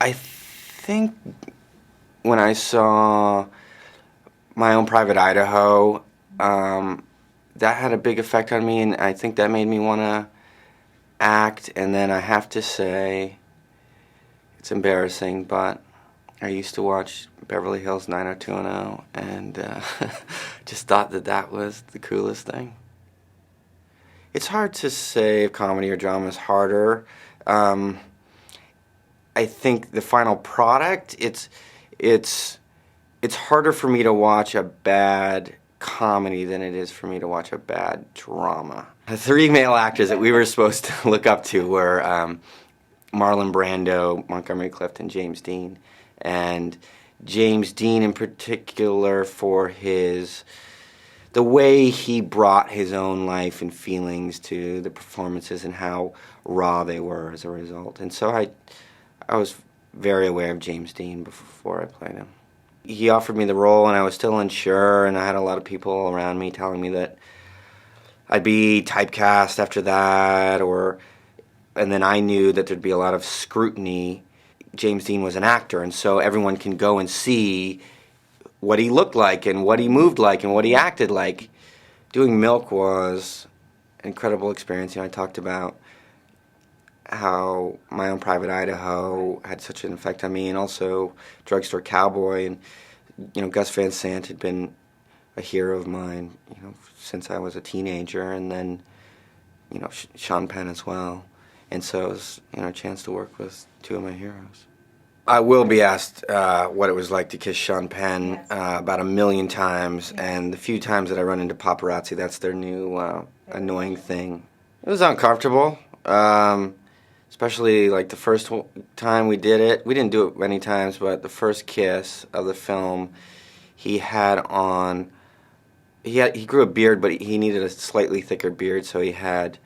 I think when I saw My Own Private Idaho, that had a big effect on me, and I think that made me want to act. And then I have to say, it's embarrassing, but I used to watch Beverly Hills 90210 and just thought that that was the coolest thing. It's hard to say if comedy or drama is harder. I think the final product, it's harder for me to watch a bad comedy than it is for me to watch a bad drama. The three male actors that we were supposed to look up to were Marlon Brando, Montgomery Clift, and James Dean. And James Dean in particular for the way he brought his own life and feelings to the performances and how raw they were as a result. And so I was very aware of James Dean before I played him. He offered me the role and I was still unsure, and I had a lot of people around me telling me that I'd be typecast after that, and then I knew that there'd be a lot of scrutiny. James Dean was an actor, and so everyone can go and see what he looked like and what he moved like and what he acted like. Doing Milk was an incredible experience. I talked about how My Own Private Idaho had such an effect on me, and also Drugstore Cowboy, and Gus Van Sant had been a hero of mine, since I was a teenager, and then Sean Penn as well, and so it was a chance to work with two of my heroes. I will be asked what it was like to kiss Sean Penn about 1 million times, and the few times that I run into paparazzi, that's their new annoying thing. It was uncomfortable. Especially like the first time we did it. We didn't do it many times, but the first kiss of the film, he grew a beard, but he needed a slightly thicker beard, so he had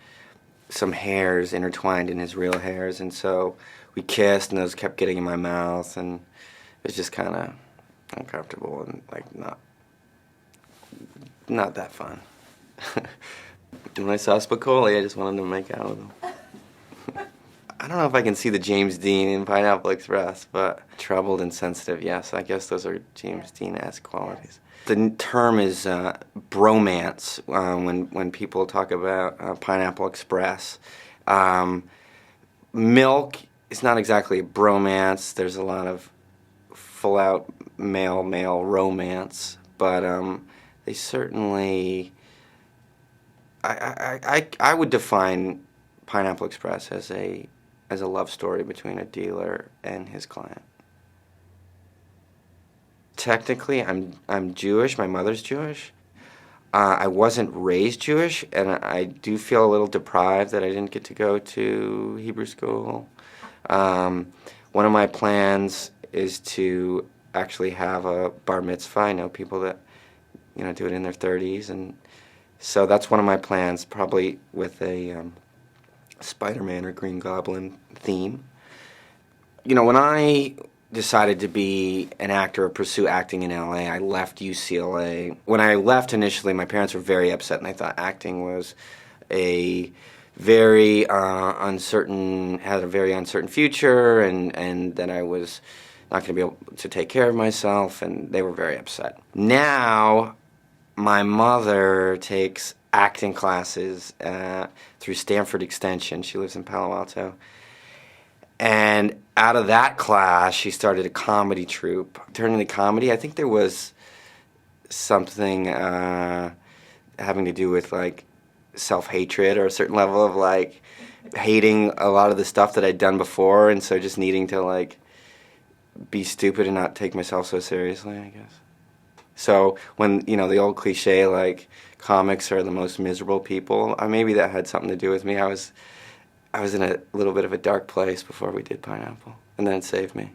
some hairs intertwined in his real hairs, and so we kissed, and those kept getting in my mouth, and it was just kind of uncomfortable and like not that fun. When I saw Spicoli, I just wanted to make out with him. I don't know if I can see the James Dean in Pineapple Express, but troubled and sensitive, yes. I guess those are James Dean-esque qualities. The term is bromance when people talk about Pineapple Express. Milk is not exactly a bromance. There's a lot of full-out male romance, but they certainly... I would define Pineapple Express as a love story between a dealer and his client. Technically, I'm Jewish. My mother's Jewish. I wasn't raised Jewish, and I do feel a little deprived that I didn't get to go to Hebrew school. One of my plans is to actually have a bar mitzvah. I know people that do it in their 30s, and so that's one of my plans, probably with a Spider-Man or Green Goblin theme. When I decided to be an actor or pursue acting in LA, I left UCLA. When I left initially, my parents were very upset, and they thought acting was a very uncertain future, and that I was not going to be able to take care of myself, and they were very upset. Now, my mother takes acting classes through Stanford Extension. She lives in Palo Alto. And out of that class, she started a comedy troupe. Turning to comedy, I think there was something having to do with like self-hatred or a certain level of like hating a lot of the stuff that I'd done before, and so just needing to like be stupid and not take myself so seriously, I guess. So when, the old cliche like comics are the most miserable people, maybe that had something to do with me. I was in a little bit of a dark place before we did Pineapple, and then it saved me.